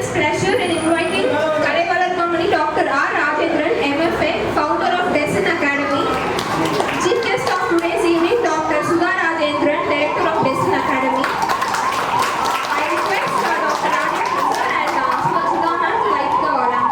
immense pleasure in inviting Kalaivalarkamani Dr. R. Rajendran, MFA, founder of Design Academy. Chief guest of today's evening, Dr. Sudha Rajendran, Director of Design Academy. I request Dr. Rajendran sir and Sudha ma'am to light the lamp.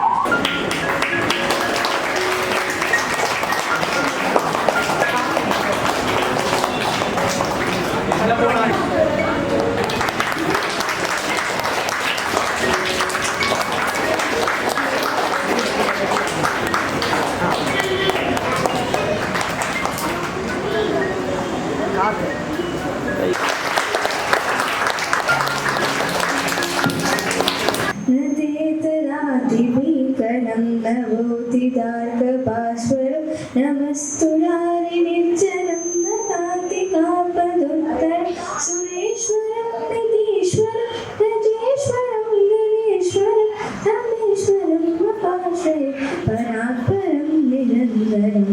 नमस्तुरारि निर्जनं नताति कापदुत्तरं सुरेश्वरं नितीश्वरं रजेश्वरं गणेश्वरं Rameswaram मपाश्रये परात्परं निरन्तरं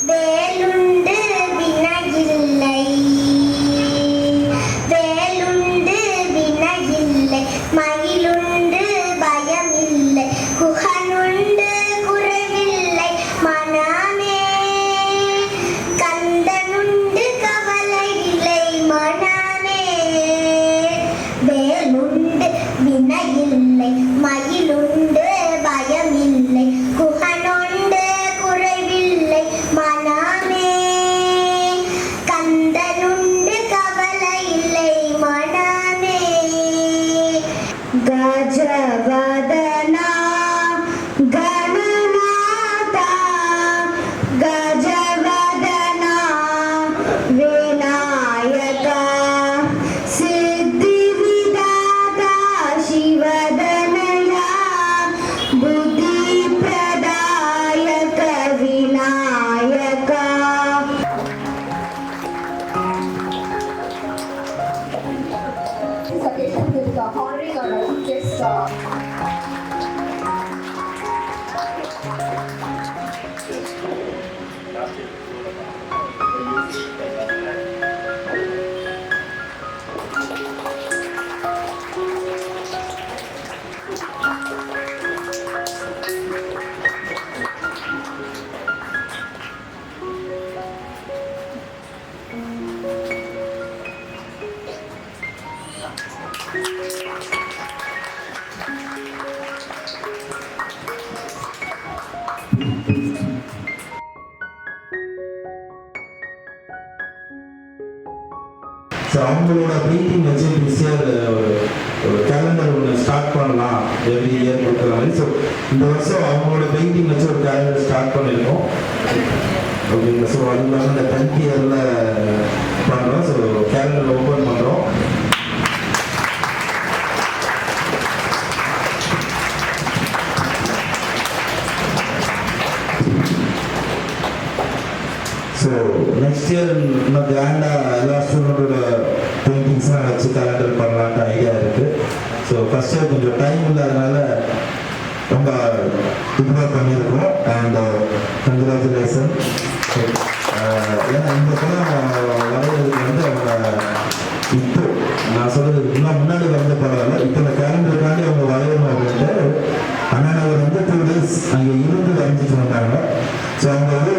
வேலுண்டு வினையில்லை வேலுண்டு வினையில்லை மயிலுண்டு பயமில்லை குகனுண்டு குறைவில்லை மனமே கந்தனுண்டு கவலை இல்லை மனமே வேலுண்டு வினையில்லை மயிலுண்டு பயமில்லை குகனுண்டு குறைவில்லை மனமே கந்தனுண்டு கவலை இல்லை மனமே கஜவதனா கணநாதா கஜவதனா விநாயகா சித்தி விதாதா சிவதனயா புத்தி பிரதாயக Vinayaka This occasion with honoring our guest. So அவங்களோட பெயிண்டிங் வச்சு திஸ் இயர் ஒரு கேலண்டர் ஒன்று ஸ்டார்ட் பண்ணலாம் எவ்ரி இயர் கொடுக்குற மாதிரி. ஸோ இந்த வருஷம் அவங்களோட பெயிண்டிங் வச்சு ஒரு கேலண்டர் ஸ்டார்ட் பண்ணியிருக்கோம் ஓகேங்களா. ஸோ அது இல்லாமல் இந்த 10th இயரில் பண்ணுறோம். ஸோ கேலண்டர் ஓப்பன் பண்ணுறோம். ஸோ நெக்ஸ்ட் இயர் இன்னும் கிராண்டாக எல்லா ஸ்டூடெண்ட்டோட பெயிண்டிங்ஸ்லாம் வச்சு கேலண்டர் பண்ணலான்ட்டு ஐடியா இருக்குது. ஸோ ஃபஸ்ட் இயர் கொஞ்சம் டைம் இல்லாதனால ரொம்ப இதுவாக பண்ணியிருக்கோம். And congratulation. ஏன்னா இந்த படம் வரைகிறதுக்கு வந்து அவங்க இப்போ நான் சொல்கிறது இன்னும் முன்னாடி வந்த பரவாயில்ல, இப்போ இந்த கேலண்டருக்காண்டி அவங்க வரையணும் அப்படின்ட்டு அண்ணாநகர் வந்து 2 days அங்கே இருந்து வரைஞ்சிட்டு வந்தாங்க. ஸோ அவங்க வந்து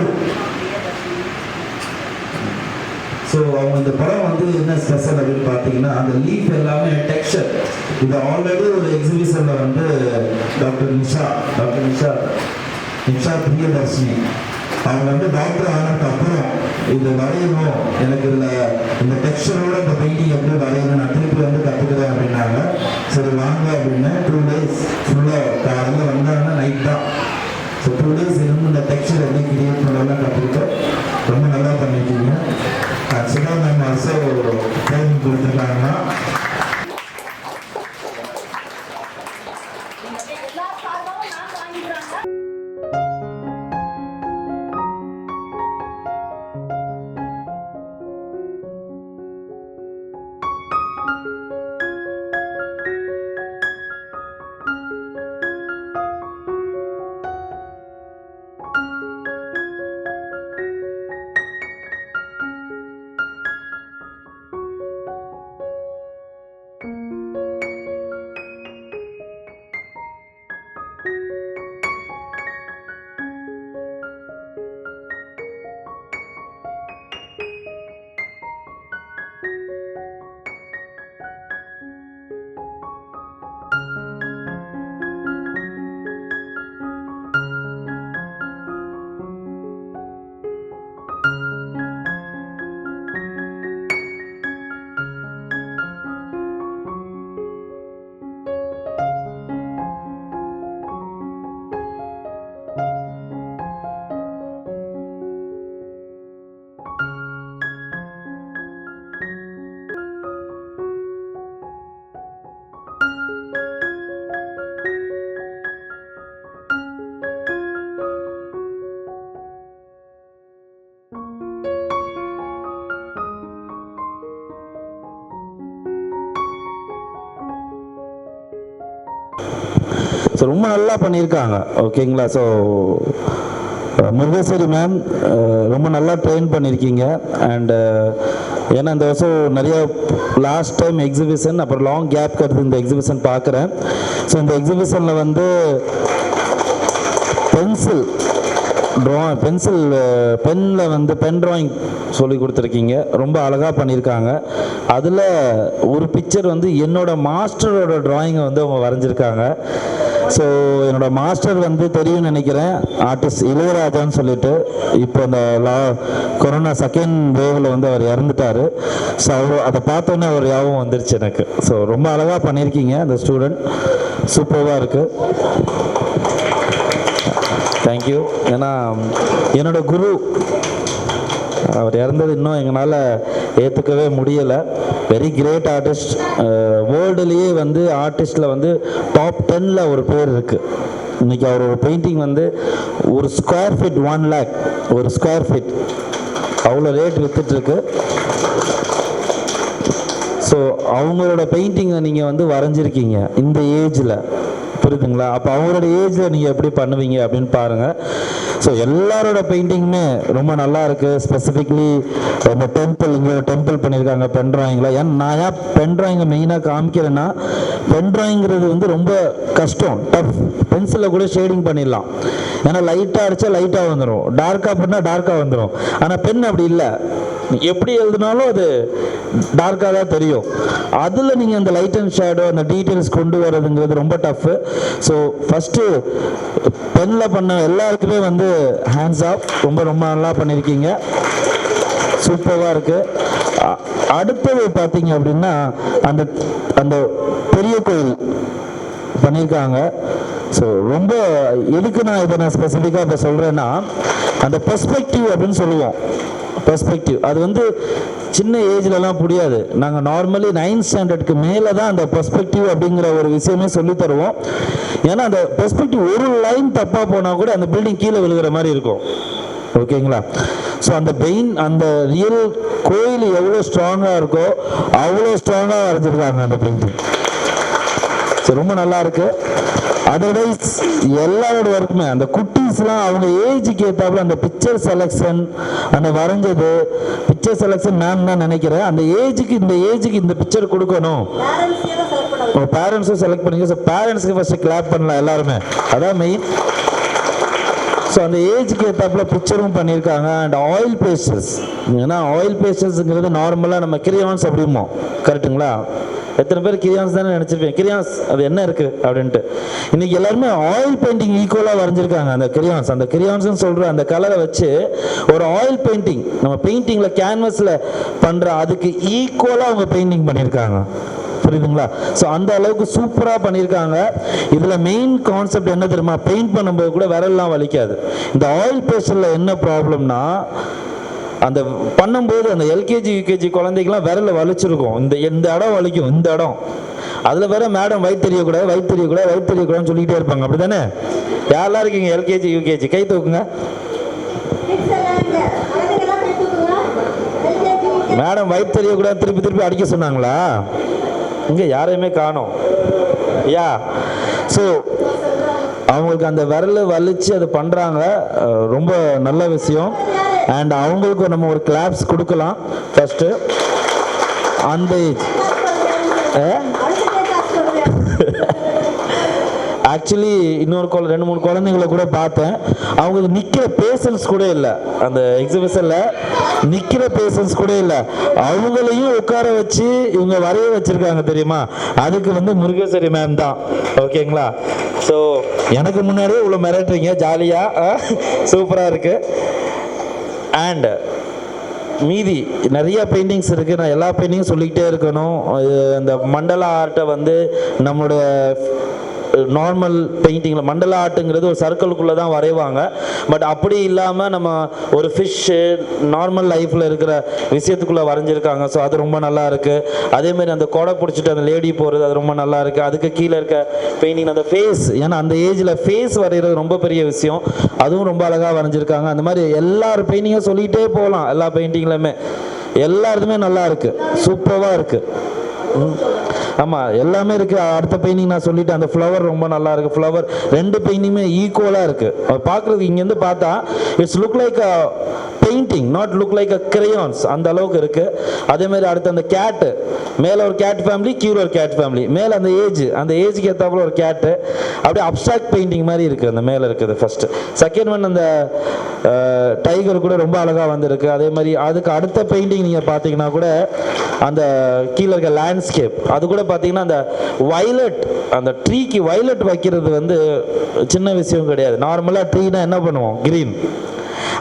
அவங்க இந்த படம் வந்து என்ன ஸ்பெஷல் அப்படின்னு பார்த்தீங்கன்னா அந்த லீஃப் எல்லாமே டெக்ஸ்சர். இது ஆல்ரெடி ஒரு எக்ஸிபிஷனில் வந்து டாக்டர் நிஷா பிரியதர்ஷினி அவங்க வந்து டாக்டர் ஆனதுக்கு அப்புறம் இது வரையணும், எனக்கு இதில் இந்த டெக்ஸ்சரோட இந்த பெயிண்டிங் எப்படி வரையணும் நான் திருப்பி வந்து கற்றுக்கிறேன் அப்படின்னாங்க. சரி வாங்க அப்படின்னு 2 days ஃபுல்லாக காலையில் வந்தாங்கன்னா நைட் தான். ஸோ 2 days இருந்து இந்த டெக்ஸ்சர் எப்படி கிரியேட் பண்ணலாம் கற்றுக்கிட்டு ரொம்ப நல்லா பண்ணிட்டீங்க. சுதா மேம் ஆல்சோ ட்ரைனிங் கொடுத்துருக்காங்கன்னா ஸோ ரொம்ப நல்லா பண்ணியிருக்காங்க. ஓகேங்களா? ஸோ முருகேஸ்வரி மேம் ரொம்ப நல்லா ட்ரெயின் பண்ணியிருக்கீங்க. அண்டு ஏன்னா இந்த வருஷம் நிறைய லாஸ்ட் டைம் எக்ஸிபிஷன், அப்புறம் லாங் கேப் கருத்து இந்த எக்ஸிபிஷன் பார்க்குறேன். ஸோ இந்த எக்ஸிபிஷனில் வந்து பென்னில் வந்து பென் ட்ராயிங் சொல்லி கொடுத்துருக்கீங்க. ரொம்ப அழகாக பண்ணியிருக்காங்க. அதில் ஒரு பிக்சர் வந்து என்னோட மாஸ்டரோட ட்ராயிங்கை வந்து அவங்க வரைஞ்சிருக்காங்க. ஸோ என்னோட மாஸ்டர் வந்து தெரியும்னு நினைக்கிறேன், ஆர்டிஸ்ட் இளையராஜான்னு சொல்லிட்டு. இப்போ இந்த கொரோனா செகண்ட் வேவில் வந்து அவர் இறந்துட்டார். ஸோ அதை பார்த்தோன்னே அவர் ஞாபகம் வந்துருச்சு எனக்கு. ஸோ ரொம்ப அழகாக பண்ணியிருக்கீங்க. அந்த ஸ்டூடெண்ட் சூப்பராக இருக்குது. தேங்க்யூ. ஏன்னா என்னோட குரு அவர் இறந்தது இன்னும் எங்களால் ஏற்றுக்கவே முடியலை. Very great artist. வேர்ல்டுலேயே வந்து ஆர்டிஸ்டில் வந்து டாப் 10ல் ஒரு பேர் இருக்குது. இன்றைக்கி அவரோட பெயிண்டிங் வந்து ஒரு ஸ்கொயர் ஃபீட் 1 lakh, ஒரு ஸ்கொயர் ஃபீட் அவ்வளோ ரேட் விற்றுட்ருக்கு. ஸோ அவங்களோட பெயிண்டிங்கை நீங்கள் வந்து வரைஞ்சிருக்கீங்க இந்த ஏஜில், புரியுதுங்களா? அப்போ அவங்களோட ஏஜில் நீங்கள் எப்படி பண்ணுவீங்க அப்படின்னு பாருங்கள். ஸோ எல்லாரோட பெயிண்டிங்குமே ரொம்ப நல்லா இருக்குது. ஸ்பெசிஃபிக்லி இந்த டெம்பிள், இங்கே டெம்பிள் பண்ணியிருக்காங்க பென் ட்ராயிங்கில். ஏன்னா நான் ஏன் பென் ட்ராயிங்கை மெயினாக காமிக்கிறேன்னா, பென் ட்ராயிங்கிறது வந்து ரொம்ப கஷ்டம், டஃப். பென்சிலில் கூட ஷேடிங் பண்ணிடலாம், ஏன்னா லைட்டாக அடித்தா லைட்டாக வந்துடும், டார்க்காக பண்ணால் டார்க்காக வந்துடும். ஆனால் பென் அப்படி இல்லை, எப்படி எழுதினாலும் அது டார்க்காக தான் தெரியும். அதில் நீங்கள் அந்த லைட் அண்ட் ஷேடோ, அந்த டீட்டெயில்ஸ் கொண்டு வரதுங்கிறது ரொம்ப டஃப்பு. ஸோ ஃபஸ்ட்டு பெனில் பண்ண எல்லாருக்குமே வந்து ஹேண்ட்ஸ் ஆஃப். ரொம்ப ரொம்ப நல்லா பண்ணியிருக்கீங்க, சூப்பராக இருக்குது. அடுத்தது பார்த்தீங்க அப்படின்னா அந்த அந்த பெரிய கோயில் பண்ணியிருக்காங்க. ஸோ ரொம்ப எதுக்கு நான் இதை ஸ்பெசிஃபிக்காக இப்போ சொல்கிறேன்னா, அந்த பெர்ஸ்பெக்டிவ் அப்படின்னு சொல்லுவோம். பெர்ஸ்பெக்டிவ் அது வந்து சின்ன ஏஜ்லலாம் புரியாது. நாங்கள் நார்மலி 9th ஸ்டாண்டர்டுக்கு மேலே தான் அந்த பெர்ஸ்பெக்டிவ் அப்படிங்கிற ஒரு விஷயமே சொல்லி தருவோம். ஏன்னா அந்த பெர்ஸ்பெக்டிவ் ஒரு லைன் தப்பாக போனால் கூட அந்த பில்டிங் கீழே விழுகிற மாதிரி இருக்கும். ஓகேங்களா? ஸோ அந்த அந்த ரியல் கோயில் எவ்வளோ ஸ்ட்ராங்காக இருக்கோ அவ்வளோ ஸ்ட்ராங்காக வரைஞ்சிருக்காங்க அந்த பெயிண்டிங். ஸோ ரொம்ப நல்லா இருக்கு. அதர்வைஸ் எல்லாரோட ஒர்க்குமே அந்த குட்டீஸ்லாம் அவங்க ஏஜுக்கு ஏற்றாப்புல அந்த பிக்சர் செலெக்ஷன், அந்த வரைஞ்சது பிக்சர் செலெக்ஷன் மேம் தான் நினைக்கிறேன். அந்த ஏஜுக்கு இந்த ஏஜுக்கு இந்த பிக்சர் கொடுக்கணும், பேரண்ட்ஸும் செலக்ட் பண்ணிங்க. ஸோ பேரண்ட்ஸ்க்கு ஃபஸ்ட்டு கிளாப் பண்ணலாம் எல்லாருமே, அதான் மெயின். ஸோ அந்த ஏஜுக்கு ஏற்றாப்புல பிக்சரும் பண்ணியிருக்காங்க. அண்ட் ஆயில் பேஸ்டல்ஸ், ஏன்னா ஆயில் பேஸ்டல்ஸுங்கிறது நார்மலாக நம்ம கிரியான்ஸ் அப்படிமோ, கரெக்டுங்களா? எத்தனை பேர் கிரியான்ஸ் தானே நினச்சிருப்பேன், கிரியான்ஸ் அது என்ன இருக்குது அப்படின்ட்டு. இன்றைக்கி எல்லாருமே ஆயில் பெயிண்டிங் ஈக்குவலாக வரைஞ்சிருக்காங்க. அந்த கிரியான்ஸ்னு சொல்கிற அந்த கலரை வச்சு ஒரு ஆயில் பெயிண்டிங், நம்ம பெயிண்டிங்கில் கேன்வஸில் பண்ணுற அதுக்கு ஈக்குவலாக அவங்க பெயிண்டிங் பண்ணியிருக்காங்க, புரியுதுங்களா? ஸோ அந்த அளவுக்கு சூப்பராக பண்ணியிருக்காங்க. இதில் மெயின் கான்செப்ட் என்ன தெரியுமா? பெயிண்ட் பண்ணும்போது கூட விரல்லாம் வலிக்காது. இந்த ஆயில் பேஸ்டலில் என்ன ப்ராப்ளம்னா, அந்த பண்ணும்போது அந்த எல்கேஜி யூகேஜி குழந்தைக்கெல்லாம் விரல வலிச்சிருக்கும். இந்த இடம் வலிக்கும், இந்த இடம். அதில் வேற மேடம் வயிற்று தெரியக்கூடாதுன்னு சொல்லிக்கிட்டே இருப்பாங்க. அப்படி தானே? யாரெல்லாம் இருக்கீங்க எல்கேஜி யூகேஜி? கை தூக்குங்க. மேடம் வயிற்று தெரியக்கூடாது திருப்பி அடிக்க சொன்னாங்களா? இங்கே யாரையுமே காணோம். ஸோ அவங்களுக்கு அந்த விரல் வலிச்சு அது பண்ணுறாங்க, ரொம்ப நல்ல விஷயம். அண்ட் அவங்களுக்கு நம்ம ஒரு கிளாப்ஸ் கொடுக்கலாம் ஃபஸ்ட்டு. அந்த ஆக்சுவலி இன்னொரு 2-3 குழந்தைங்களை கூட பார்த்தேன். அவங்களுக்கு நிற்கிற பேஷன்ஸ் கூட இல்லை, அந்த எக்ஸிபிஷனில் நிற்கிற பேஷன்ஸ் கூட இல்லை. அவங்களையும் உட்கார வச்சு இவங்க வரைய வச்சுருக்காங்க தெரியுமா? அதுக்கு வந்து முருகேஸ்வரி மேம் தான். ஓகேங்களா? ஸோ எனக்கு முன்னாடியே இவ்வளோ மிரட்டுறீங்க, ஜாலியாக சூப்பராக இருக்குது. அண்ட் மீதி நிறைய பெயிண்டிங்ஸ் இருக்குது. நான் எல்லா பெயிண்டிங்கும் சொல்லிக்கிட்டே இருக்கணும். இந்த மண்டலா ஆர்ட்டை வந்து நம்மளோட நார்மல் பெயிண்டிங்கில் மண்டலா ஆர்ட்டுங்கிறது ஒரு சர்க்கிளுக்குள்ளே தான் வரைவாங்க. பட் அப்படி இல்லாமல் நம்ம ஒரு ஃபிஷ்ஷு நார்மல் லைஃப்பில் இருக்கிற விஷயத்துக்குள்ளே வரைஞ்சிருக்காங்க. ஸோ அது ரொம்ப நல்லா இருக்குது. அதேமாதிரி அந்த கொடை பிடிச்சிட்டு அந்த லேடி போகிறது அது ரொம்ப நல்லா இருக்குது. அதுக்கு கீழே இருக்க பெயிண்டிங் அந்த ஃபேஸ், ஏன்னா அந்த ஏஜில் ஃபேஸ் வரைகிறது ரொம்ப பெரிய விஷயம், அதுவும் ரொம்ப அழகாக வரைஞ்சிருக்காங்க. அந்த மாதிரி எல்லார் பெயிண்டிங்கும் சொல்லிகிட்டே போகலாம். எல்லா பெயிண்டிங்லையுமே எல்லாருமே நல்லா இருக்குது, சூப்பராக இருக்குது. ஆமாம் எல்லாமே இருக்குது. அடுத்த பெயிண்டிங் நான் சொல்லிட்டேன், அந்த ஃப்ளவர் ரொம்ப நல்லா இருக்குது. ஃப்ளவர் 2 பெயிண்டிங்குமே ஈக்குவலாக இருக்குது. பார்க்குறது இங்கேருந்து பார்த்தா it's look like a painting, not look like a crayons, அந்த அளவுக்கு இருக்குது. அதேமாதிரி அடுத்து அந்த கேட்டு, மேலே ஒரு கேட் ஃபேமிலி, கீழே ஒரு கேட் ஃபேமிலி, மேலே அந்த ஏஜுக்கு ஏற்றாப்புல ஒரு கேட்டு, அப்படியே அப்ஸ்ட்ராக்ட் பெயிண்டிங் மாதிரி இருக்குது அந்த மேலே இருக்குது ஃபர்ஸ்ட். செகண்ட் ஒன் அந்த டைகர் கூட ரொம்ப அழகாக வந்திருக்கு. அதே மாதிரி அதுக்கு அடுத்த பெயிண்டிங் நீங்கள் பார்த்தீங்கன்னா கூட அந்த கீழே இருக்க லேண்ட்ஸ்கேப், அது கூட பார்த்தீங்கன்னா அந்த வயலட், அந்த ட்ரீக்கு வயலட் வைக்கிறது வந்து சின்ன விஷயம் கிடையாது. நார்மலாக ட்ரீனா என்ன பண்ணுவோம், கிரீன்,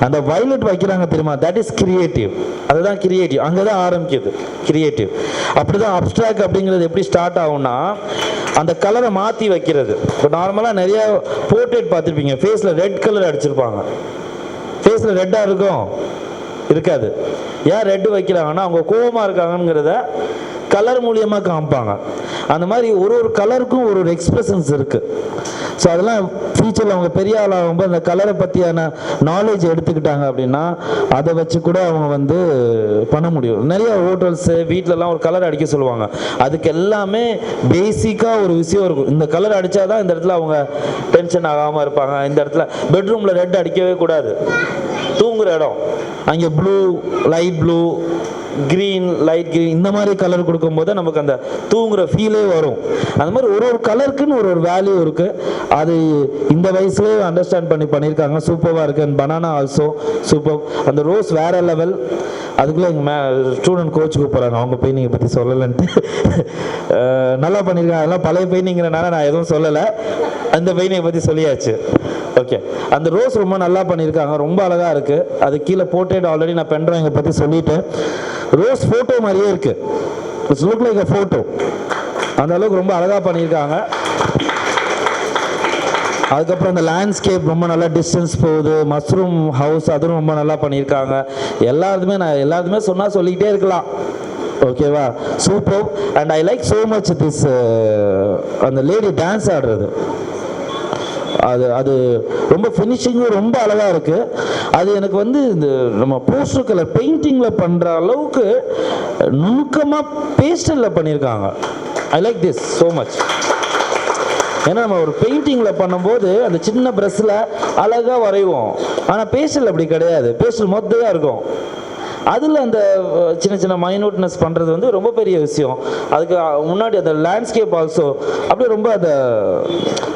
அந்த வயலட் வைக்கிறாங்க தெரியுமா, தட் இஸ் கிரியேட்டிவ். அதுதான் கிரியேட்டிவ், அங்கே தான் ஆரம்பிக்குது கிரியேட்டிவ். அப்படிதான் அப்ஸ்ட்ராக்ட் அப்படிங்கிறது எப்படி ஸ்டார்ட் ஆகும்னா அந்த கலரை மாற்றி வைக்கிறது. இப்போ நார்மலாக நிறைய போர்ட்ரேட் பார்த்துருப்பீங்க, ஃபேஸில் ரெட் கலர் அடிச்சிருப்பாங்க. ஃபேஸில் ரெட்டாக இருக்கும் இருக்காது. ஏன் ரெட்டு வைக்கிறாங்கன்னா அவங்க கோபமாக இருக்காங்கங்கிறத கலர் மூலியமாக காமிப்பாங்க. அந்த மாதிரி ஒரு கலருக்கும் ஒரு எக்ஸ்பிரஷன்ஸ் இருக்குது. ஸோ அதெல்லாம் ஃபியூச்சரில் அவங்க பெரிய ஆளாகும்போது அந்த கலரை பற்றியான நாலேஜ் எடுத்துக்கிட்டாங்க அப்படின்னா அதை வச்சு கூட அவங்க வந்து பண்ண முடியும். நிறைய ஹோட்டல்ஸு வீட்டிலலாம் ஒரு கலர் அடிக்க சொல்லுவாங்க. அதுக்கு எல்லாமே பேசிக்காக ஒரு விஷயம் இருக்கும். இந்த கலர் அடித்தா தான் இந்த இடத்துல அவங்க டென்ஷன் ஆகாமல் இருப்பாங்க. இந்த இடத்துல பெட்ரூமில் ரெட் அடிக்கவே கூடாது, தூங்குகிற இடம் அங்கே blue, light blue, green, light green, இந்த மாதிரி கலர் கொடுக்கும்போது நமக்கு அந்த தூங்குற ஃபீலே வரும். அந்த மாதிரி ஒரு கலருக்குன்னு ஒரு வேல்யூ இருக்குது. அது இந்த வயசுலேயே அண்டர்ஸ்டாண்ட் பண்ணியிருக்காங்க. சூப்பராக இருக்குது. And banana also super. அந்த ரோஸ் வேற லெவல். அதுக்குள்ளே எங்கள் ஸ்டூடெண்ட் கோச் கூப்பிட்றாங்க, அவங்க பெயிண்டிங்கை பற்றி சொல்லலைன்ட்டு. நல்லா பண்ணியிருக்காங்க. அதெல்லாம் பழைய பெயிண்டிங்கிறனால நான் எதுவும் சொல்லலை, அந்த பெயிண்டிங்கை பற்றி சொல்லியாச்சு. ஓகே, அந்த ரோஸ் ரொம்ப நல்லா பண்ணியிருக்காங்க, ரொம்ப அழகாக இருக்குது. அது கீழே போர்ட்ரேட் ஆல்ரெடி நான் பென்ட்ராயிங்கை பற்றி சொல்லிட்டேன். ரோஸ் ஃபோட்டோ மாதிரியே இருக்குது, it's look like a photo. அந்த அளவுக்கு ரொம்ப அழகாக பண்ணியிருக்காங்க. அதுக்கப்புறம் அந்த லேண்ட்ஸ்கேப் ரொம்ப நல்லா டிஸ்டன்ஸ் போகுது. மஷ்ரூம் ஹவுஸ் அதுவும் ரொம்ப நல்லா பண்ணியிருக்காங்க. எல்லாத்துமே சொன்னால் சொல்லிக்கிட்டே இருக்கலாம். ஓகேவா, super. And I like so much this அந்த லேடி டான்ஸ் ஆடுறது. அது ரொம்ப ஃபினிஷிங்கும் ரொம்ப அழகாக இருக்குது. அது எனக்கு வந்து இந்த நம்ம போஸ்டர் கலர் பெயிண்டிங்கில் பண்ணுற அளவுக்கு நுணுக்கமாக பேஸ்டலில் பண்ணியிருக்காங்க. I like this so much. ஏன்னா நம்ம ஒரு பெயிண்டிங்கில் பண்ணும்போது அந்த சின்ன ப்ரஷ்ஷில் அழகாக வரைவோம், ஆனால் பேஸ்டல் அப்படி கிடையாது. பேஸ்டல் மொத்தமாக இருக்கும். அதில் அந்த சின்ன சின்ன மைனூட்னஸ் பண்ணுறது வந்து ரொம்ப பெரிய விஷயம். அதுக்கு முன்னாடி அந்த லேண்ட்ஸ்கேப் ஆல்சோ அப்படியே ரொம்ப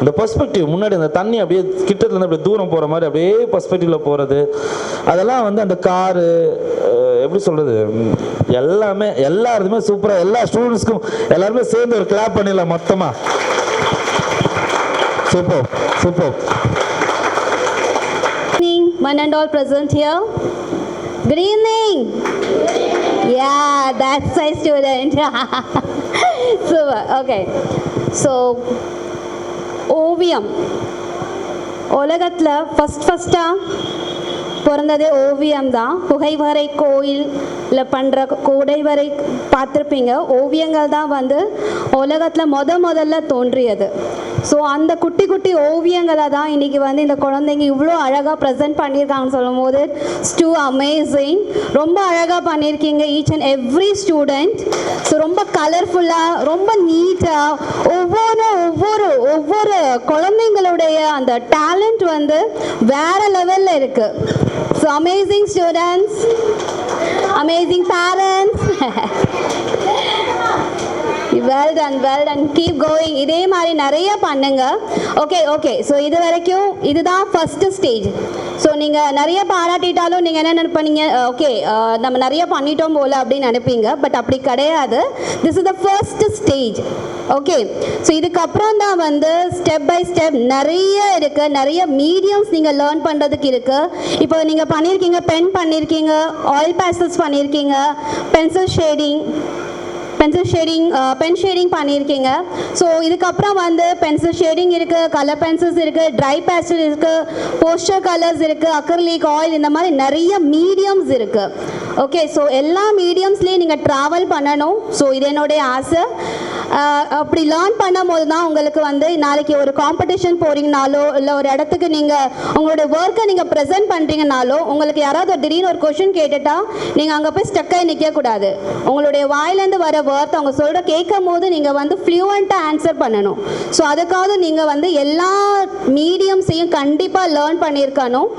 அந்த பெர்ஸ்பெக்டிவ், முன்னாடி அந்த தண்ணி அப்படியே கிட்டத்துலேருந்து அப்படியே தூரம் போகிற மாதிரி அப்படியே பெர்ஸ்பெக்டிவில் போகிறது, அதெல்லாம் வந்து அந்த காரு எப்படி சொல்கிறது, எல்லாருமே சூப்பராக. எல்லா ஸ்டூடெண்ட்ஸ்க்கும் எல்லாருமே சேர்ந்து ஒரு கிளாப் பண்ணிடலாம் மொத்தமாக. Super super. One and all present here. Good evening. Yeah, that's my student. Super. Okay. So, ஓவியம் உலகத்தில் ஃபஸ்ட்டாக பிறந்ததே ஓவியம் தான். புகைவரை கோயிலில் பண்ணுற குடைவரை பார்த்துருப்பீங்க. ஓவியங்கள் தான் வந்து உலகத்தில் முதல்ல தோன்றியது. ஸோ அந்த குட்டி குட்டி ஓவியங்களை தான் இன்றைக்கி வந்து இந்த குழந்தைங்க இவ்வளோ அழகாக ப்ரெசென்ட் பண்ணியிருக்காங்கன்னு சொல்லும் போது இட்ஸ் டூ அமேசிங். ரொம்ப அழகாக பண்ணியிருக்கீங்க each and every student. So ரொம்ப கலர்ஃபுல்லாக, ரொம்ப நீட்டாக ஒவ்வொரு குழந்தைங்களுடைய அந்த டேலண்ட் வந்து வேறு லெவலில் இருக்குது. So amazing students, amazing parents. well done, keep going. இதே மாதிரி நிறைய பண்ணுங்க. ஓகே. ஸோ இது வரைக்கும் இதுதான் ஃபர்ஸ்ட் ஸ்டேஜ். ஸோ நீங்கள் நிறைய பாராட்டிட்டாலும் நீங்கள் என்ன நினைப்பீங்க, ஓகே நம்ம நிறைய பண்ணிட்டோம் போல அப்படின்னு நினைப்பீங்க. பட் அப்படி கிடையாது. This is the first stage. Okay, so இதுக்கப்புறம் தான் வந்து ஸ்டெப் பை ஸ்டெப் நிறைய இருக்குது. நிறைய மீடியம்ஸ் நீங்கள் லேர்ன் பண்ணுறதுக்கு இருக்குது. இப்போ நீங்கள் பண்ணியிருக்கீங்க, பென் பண்ணியிருக்கீங்க, ஆயில் பேஸ்டல்ஸ் பண்ணியிருக்கீங்க, பென் ஷேடிங் பண்ணியிருக்கீங்க. ஸோ இதுக்கப்புறம் வந்து பென்சில் ஷேடிங் இருக்குது, கலர் பென்சில்ஸ் இருக்குது, ட்ரை பேஸ்டல் இருக்குது, போஸ்டர் கலர்ஸ் இருக்குது, அக்ரிலிக் ஆயில், இந்த மாதிரி நிறைய மீடியம்ஸ் இருக்குது. ஓகே, ஸோ எல்லா மீடியம்ஸ்லேயும் நீங்கள் ட்ராவல் பண்ணணும். ஸோ இது என்னுடைய ஆசை. அப்படி லேர்ன் பண்ணும் போது தான் உங்களுக்கு வந்து நாளைக்கு ஒரு காம்படிஷன் போகிறீங்கனாலோ இல்லை ஒரு இடத்துக்கு நீங்கள் உங்களுடைய ஒர்க்கை நீங்கள் ப்ரெசென்ட் பண்ணுறீங்கனாலோ உங்களுக்கு யாராவது திடீர்னு ஒரு கொஷின் கேட்டுட்டா நீங்கள் அங்கே போய் ஸ்டக்காகி நிற்கக்கூடாது. உங்களுடைய வாயிலேருந்து வர வேர்த்தை அவங்க சொல்கிற கேட்கும் போது நீங்கள் வந்து ஃப்ளூவெண்ட்டாக ஆன்சர் பண்ணணும். ஸோ அதுக்காக நீங்கள் வந்து எல்லா மீடியம்ஸையும் கண்டிப்பாக லேர்ன் பண்ணியிருக்கணும்.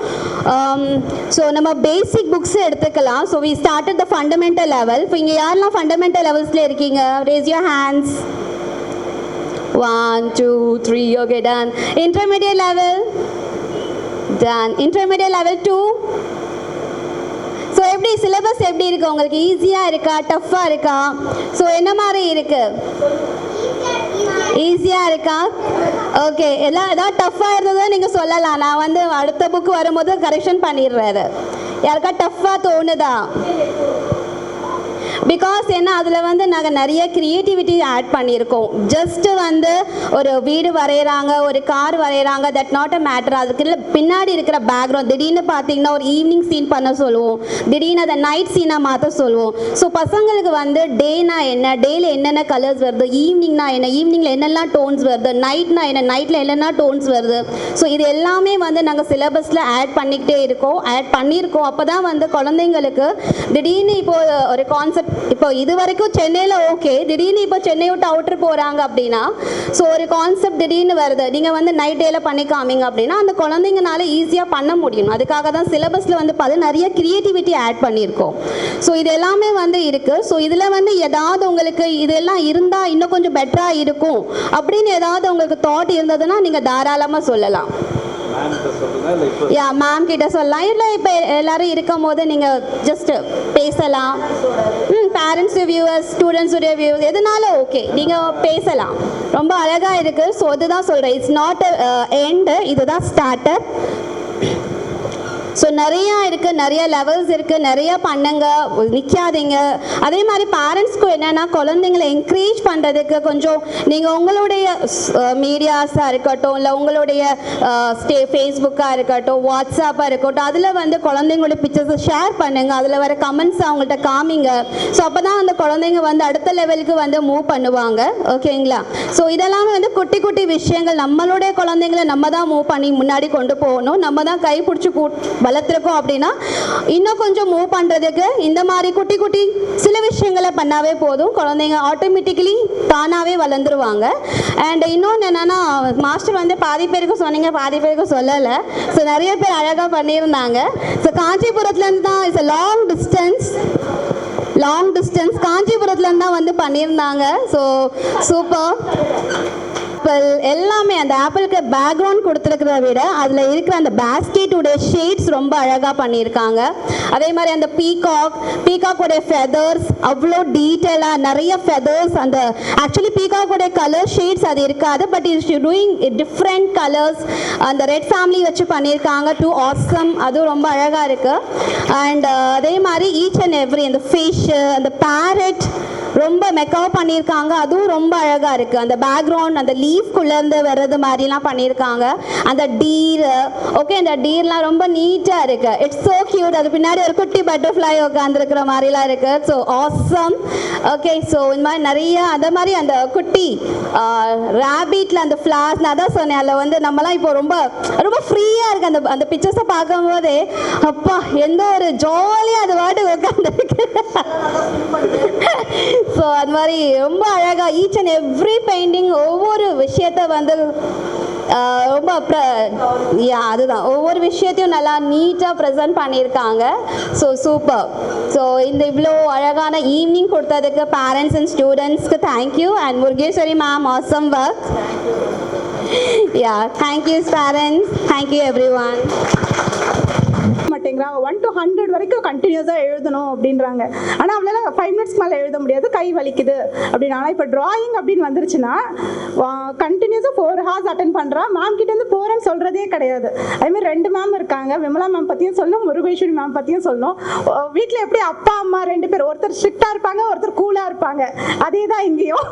ஸோ நம்ம பேசிக் புக்ஸ் எடுத்துக்கலாம். So we started the fundamental level. இப்போ இங்கே யாரெல்லாம் ஃபண்டமெண்டல் லெவல்ஸில் இருக்கீங்க? Raise your hands. 1 2 3. Okay, done. Intermediate level. Done. Intermediate level 2. So எப்படி சிலபஸ் எப்படி இருக்கு உங்களுக்கு? ஈஸியாக இருக்கா, டஃப்பாக இருக்கா? ஸோ என்ன மாதிரி இருக்கு? ஈஸியாக இருக்கா? ஓகே, எல்லாம் ஏதாவது டஃப்பாக இருந்ததை நீங்கள் சொல்லலாம். நான் வந்து அடுத்த புக்கு வரும்போது கரெக்ஷன் பண்ணிடுறது. யாருக்கா டஃப்பாக தோணுதா? பிகாஸ் ஏன்னா அதில் வந்து நாங்கள் நிறைய க்ரியேட்டிவிட்டி ஆட் பண்ணியிருக்கோம். ஜஸ்ட்டு வந்து ஒரு வீடு வரைகிறாங்க, ஒரு கார் வரைகிறாங்க, தட் நாட் அ மேட்டர். அதுக்கு பின்னாடி இருக்கிற பேக்ரவுண்ட் திடீர்னு பார்த்தீங்கன்னா ஒரு ஈவினிங் சீன் பண்ண சொல்லுவோம், திடீர்னு அதை நைட் சீனாக மாற்ற சொல்லுவோம். ஸோ பசங்களுக்கு வந்து டேனா என்ன, டேயில் என்னென்ன கலர்ஸ் வருது, ஈவினிங்னா என்ன, ஈவினிங்கில் என்னெல்லாம் டோன்ஸ் வருது, நைட்னா என்ன, நைட்டில் என்னென்ன டோன்ஸ் வருது. ஸோ இது எல்லாமே வந்து நாங்கள் சிலபஸில் ஆட் பண்ணிக்கிட்டே இருக்கோம், ஆட் பண்ணியிருக்கோம். அப்போ தான் வந்து குழந்தைங்களுக்கு திடீர்னு இப்போது ஒரு கான்செப்ட், இப்போ இது வரைக்கும் சென்னையில் ஓகே, திடீர்னு இப்போ சென்னை விட்டு அவுட்ரு போகிறாங்க அப்படின்னா ஸோ ஒரு கான்செப்ட் திடீர்னு வருது, நீங்கள் வந்து நைட் டேயில் பண்ணி காமிங்க அப்படின்னா அந்த குழந்தைங்கனால ஈஸியாக பண்ண முடியும். அதுக்காக தான் சிலபஸில் வந்து நிறைய க்ரியேட்டிவிட்டி ஆட் பண்ணியிருக்கோம். ஸோ இது எல்லாமே வந்து இருக்குது. ஸோ இதில் வந்து ஏதாவது உங்களுக்கு இதெல்லாம் இருந்தால் இன்னும் கொஞ்சம் பெட்டராக இருக்கும் அப்படின்னு ஏதாவது உங்களுக்கு தாட் இருந்ததுன்னா நீங்கள் தாராளமாக சொல்லலாம். யா, மேம் கிட்ட சொல்லலாம், இல்லை இப்போ எல்லாரும் இருக்கும் போது நீங்கள் ஜஸ்ட் பேசலாம். பேரண்ட்ஸ் ரிவ்யூவர்ஸ், ஸ்டூடெண்ட்ஸ் ரிவ்யூவர்ஸ், எதுனாலும் ஓகே, நீங்கள் பேசலாம். ரொம்ப அழகாக இருக்குது. ஸோ இதுதான் சொல்கிறேன், இட்ஸ் நாட் எண்டு, இதுதான் ஸ்டார்டர். ஸோ நிறையா இருக்குது, நிறைய லெவல்ஸ் இருக்குது, நிறைய பண்ணுங்க, நிற்காதீங்க. அதே மாதிரி பேரண்ட்ஸ்க்கும் என்னென்னா குழந்தைங்களை என்கரேஜ் பண்ணுறதுக்கு கொஞ்சம் நீங்கள் உங்களுடைய மீடியாஸாக இருக்கட்டும், இல்லை உங்களுடைய ஃபேஸ்புக்காக இருக்கட்டும், வாட்ஸ்அப்பாக இருக்கட்டும், அதில் வந்து குழந்தைங்களோட பிக்சர்ஸை ஷேர் பண்ணுங்கள், அதில் வர கமெண்ட்ஸ் அவங்கள்ட்ட காமிங்க. ஸோ அப்போ தான் அந்த குழந்தைங்க வந்து அடுத்த லெவலுக்கு வந்து மூவ் பண்ணுவாங்க. ஓகேங்களா? ஸோ இதெல்லாமே வந்து குட்டி குட்டி விஷயங்கள், நம்மளுடைய குழந்தைங்களை நம்ம தான் மூவ் பண்ணி முன்னாடி கொண்டு போகணும், நம்ம தான் கை பிடிச்சி வளர்த்துருக்கோம். அப்படின்னா இன்னும் கொஞ்சம் மூவ் பண்ணுறதுக்கு இந்த மாதிரி குட்டி குட்டி சில விஷயங்களை பண்ணாவே போதும், குழந்தைங்க ஆட்டோமேட்டிக்கலி தானாகவே வளர்ந்துருவாங்க. அண்ட் இன்னொன்று என்னென்னா, மாஸ்டர் வந்து பாதி பேருக்கு சொன்னீங்க, பாதி பேருக்கு சொல்லலை. ஸோ நிறைய பேர் அழகாக பண்ணியிருந்தாங்க. ஸோ காஞ்சிபுரத்துலேருந்து தான், இட்ஸ் லாங் டிஸ்டன்ஸ் காஞ்சிபுரத்துலேருந்து தான் வந்து பண்ணியிருந்தாங்க. So super. எல்லாமே அந்த ஆப்பிளுக்கு பேக்ரவுண்ட் கொடுத்துருக்கிறத விட அதில் இருக்கிற அந்த பேஸ்கெட்டுடைய ஷேட்ஸ் ரொம்ப அழகாக பண்ணியிருக்காங்க. அதே மாதிரி அந்த பீகாக்கோடைய ஃபெதர்ஸ் அவ்வளோ டீட்டெயிலாக நிறைய ஃபெதர்ஸ், அந்த ஆக்சுவலி பீகாக்கோடைய கலர் ஷேட்ஸ் அது இருக்காது, but it's doing different colours. அந்த ரெட் ஃபேமிலி வச்சு பண்ணியிருக்காங்க, டூ ஆசம், அதுவும் ரொம்ப அழகாக இருக்குது. அண்ட் அதே மாதிரி ஈச் அண்ட் எவ்ரி அந்த ஃபிஷ், அந்த பேரட் ரொம்ப மெக்கப் பண்ணியிருக்காங்க, அதுவும் ரொம்ப அழகாக இருக்குது. அந்த பேக்ரவுண்ட் அந்த லீஃப்குள்ளேருந்து வர்றது மாதிரிலாம் பண்ணியிருக்காங்க. அந்த டீர், ஓகே, அந்த டீர்லாம் ரொம்ப நீட்டாக இருக்குது. It's so cute. அது பின்னாடி ஒரு குட்டி பட்டர்ஃப்ளை உட்காந்துருக்கிற மாதிரிலாம் இருக்குது. So awesome. ஓகே, ஸோ இந்த மாதிரி நிறைய அந்த மாதிரி அந்த குட்டி ரேபிட்டில் அந்த ஃப்ளார்ஸ், நான் தான் சொன்னேன், அதில் வந்து நம்மலாம் இப்போ ரொம்ப ரொம்ப ஃப்ரீயாக இருக்குது. அந்த அந்த பிக்சர்ஸை பார்க்கும்போதே அப்பா எந்த ஒரு ஜாலியாக அது வாட்டு உட்காந்துருக்கு. ஸோ அது மாதிரி ரொம்ப அழகாக ஈச் அண்ட் எவ்ரி பெயிண்டிங் ஒவ்வொரு விஷயத்த வந்து ரொம்ப அதுதான் ஒவ்வொரு விஷயத்தையும் நல்லா நீட்டாக ப்ரெசென்ட் பண்ணியிருக்காங்க. So super. ஸோ இந்த இவ்வளோ அழகான ஈவினிங் கொடுத்ததுக்கு பேரண்ட்ஸ் அண்ட் ஸ்டூடெண்ட்ஸ்க்கு thank you. And Murugeswari ma'am, awesome work. Yeah, thank you parents, thank you every one. மாட்டேங்கிறாங்க. 1 to 100 வரைக்கும் கண்டினியூஸாக எழுதணும் அப்படின்றாங்க. ஆனால் அவளால் 5 minutes மேலே எழுத முடியாது, கை வலிக்குது அப்படின்னு. ஆனால் இப்போ ட்ராயிங் அப்படின்னு வந்துருச்சுன்னா கண்டினியூஸாக 4 hours அட்டென்ட் பண்ணுறான். மேம் கிட்டேருந்து போகிறேன்னு சொல்கிறதே கிடையாது. அதேமாதிரி 2 மேம் இருக்காங்க, விமலா மேம் பற்றியும் சொல்லணும், முருகேஸ்வரி மேம் பற்றியும் சொல்லணும். வீட்டில் எப்படி அப்பா அம்மா 2 பேர், ஒருத்தர் ஸ்ட்ரிக்டாக இருப்பாங்க, ஒருத்தர் கூலாக இருப்பாங்க. அதே தான் இங்கேயும்.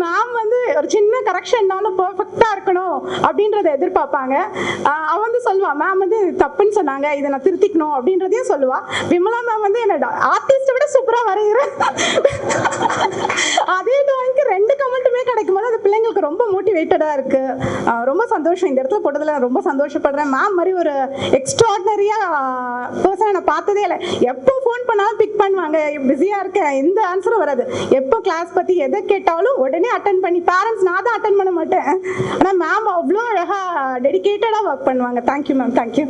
மேம் வந்து ஒரு சின்ன கரெக்ஷன்னாலும் பர்ஃபெக்டாக இருக்கணும் அப்படின்றத எதிர்பார்ப்பாங்க. அவன் வந்து சொல்லுவாள், மேம் வந்து தப்புன்னு சொன்னாங்க, இதை நான் திருத்திக்கணும் அப்படின்றதையும் சொல்லுவாள். விமலா மேம் வந்து என்ன ஆர்டிஸ்ட்டை விட சூப்பராக வரைகிறேன். அதே ட்ராயிங்க்கு 2 கமெண்ட்டுமே கிடைக்கும் போது அது பிள்ளைங்களுக்கு ரொம்ப மோட்டிவேட்டடாக இருக்குது. ரொம்ப சந்தோஷம், இந்த இடத்துல போட்டதில் ரொம்ப சந்தோஷப்படுறேன். மேம் மாதிரி ஒரு எக்ஸ்ட்ராடனரியாக பர்சனை நான் பார்த்ததே இல்லை. எப்போ ஃபோன் பண்ணாலும் பிக் பண்ணுவாங்க, பிஸியாக இருக்கேன், எந்த ஆன்சரும் வராது. எப்போ கிளாஸ் பற்றி எதை கேட்டாலும் உடனே அட்டன் பண்ணி, பேரண்ட்ஸ் நான் தான் அட்டன் பண்ண மாட்டேன், ஆனால் மேம் அவ்வளோ அழகாக டெடிக்கேட்டடாக ஒர்க் பண்ணுவாங்க. Thank you ma'am, thank you.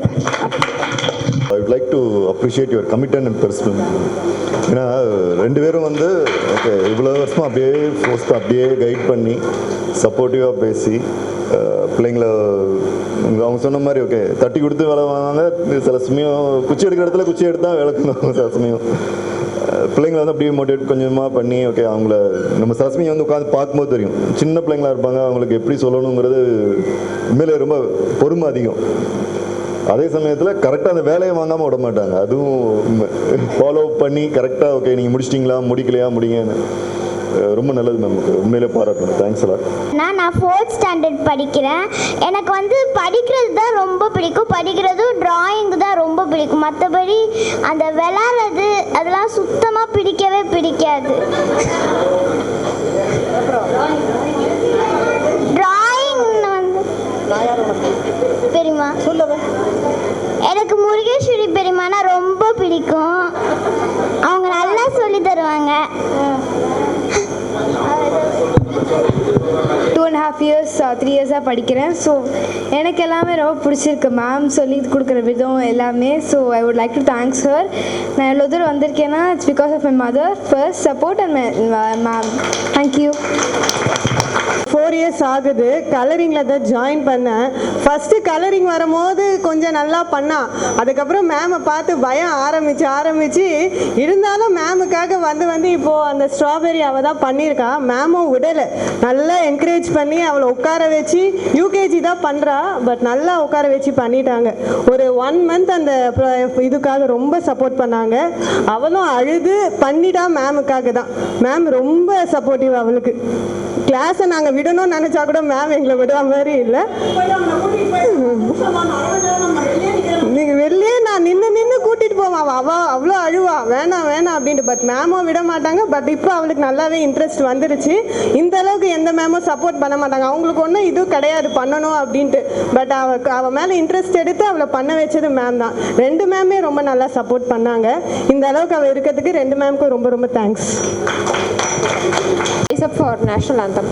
I would like to appreciate your commitment and personal. ஏன்னா 2 பேரும் வந்து ஓகே இவ்வளோ வருஷமாக அப்படியே அப்படியே கைட் பண்ணி சப்போர்ட்டிவாக பேசி பிள்ளைங்களை அவங்க சொன்ன மாதிரி ஓகே தட்டி கொடுத்து வேலை வாங்க. சில சமயம் குச்சி எடுக்கிற இடத்துல குச்சி எடுத்தால் விளக்கணும். சில சமயம் பிள்ளைங்களை வந்து அப்படியே மோட்டிவேட் கொஞ்சமாக பண்ணி ஓகே அவங்கள நம்ம சில சமயம் வந்து உட்காந்து பார்க்கும்போது தெரியும் சின்ன பிள்ளைங்களா இருப்பாங்க, அவங்களுக்கு எப்படி சொல்லணுங்கிறது உண்மையிலே ரொம்ப பொறுமை அதிகம். அதே சமயத்தில் கரெக்டாக அந்த வேலையை வாங்காமல் விட மாட்டாங்க. அதுவும் ஃபாலோ பண்ணி கரெக்டாக ஓகே நீங்கள் முடிச்சிட்டிங்களா முடிக்கலையா முடிங்கன்னு ரொம்ப நல்லது மேம். உண்மையிலே பாராட்டணும். தேங்க்ஸ் எல்லாம். நான் 4th ஸ்டாண்டர்ட் படிக்கிறேன். எனக்கு வந்து படிக்கிறது தான் ரொம்ப பிடிக்கும். படிக்கிறதும் டிராயிங் தான் ரொம்ப பிடிக்கும். மற்றபடி அந்த விளாட்றது அதெல்லாம் சுத்தமாக பிடிக்கவே பிடிக்காது. டிராயிங் வந்து பெரியமா எனக்கு முருகேஸ்வரி பெரியமானா ரொம்ப பிடிக்கும். அவங்க நல்லா சொல்லி தருவாங்க. 2.5 years 3 years படிக்கிறேன். ஸோ எனக்கு எல்லாமே ரொம்ப பிடிச்சிருக்கு. மேம் சொல்லி கொடுக்குற விதம் எல்லாமே. So I would like to thanks her. நான் எவ்வளோ தூரம் வந்திருக்கேன்னா it's because of my mother first support and ma'am. Thank you. 4 years ஆகுது. கலரிங்கில் தான் ஜாயின் பண்ணேன். ஃபஸ்ட்டு கலரிங் வரும்போது கொஞ்சம் நல்லா பண்ணான். அதுக்கப்புறம் மேமை பார்த்து பயம் ஆரம்பிச்சு இருந்தாலும் மேமுக்காக வந்து இப்போது அந்த ஸ்ட்ராபெரி அவள் தான் பண்ணியிருக்கா. மேமும் விடலை, நல்லா என்கரேஜ் பண்ணி அவளை உட்கார வச்சு யூகேஜி தான் பண்ணுறா, பட் நல்லா உட்கார வச்சு பண்ணிட்டாங்க. ஒரு 1 month அந்த இதுக்காக ரொம்ப சப்போர்ட் பண்ணாங்க. அவளும் அழுது பண்ணிட்டா மேமுக்காக தான். மேம் ரொம்ப சப்போர்ட்டிவ் அவளுக்கு. கிளாஸை நாங்கள் விடணும்னு நினச்சா கூட மேம் எங்களை விடுற மாதிரி இல்லை. நீங்கள் வெளியே நான் நின்று கூட்டிகிட்டு போவான். அவள் அவ்வளோ அழுவா, வேணாம் அப்படின்ட்டு. பட் மேமும் விட மாட்டாங்க. பட் இப்போ அவளுக்கு நல்லாவே இன்ட்ரெஸ்ட் வந்துருச்சு. இந்த அளவுக்கு எந்த மேமும் சப்போர்ட் பண்ண மாட்டாங்க. அவங்களுக்கு ஒன்றும் இதுவும் கிடையாது பண்ணணும் அப்படின்ட்டு. பட் அவள் மேலே இன்ட்ரெஸ்ட் எடுத்து அவளை பண்ண வச்சது மேம் தான். 2 மேமே ரொம்ப நல்லா சப்போர்ட் பண்ணாங்க. இந்த அளவுக்கு அவள் இருக்கிறதுக்கு 2 மேமுக்கும் ரொம்ப ரொம்ப thanks. Up for national anthem.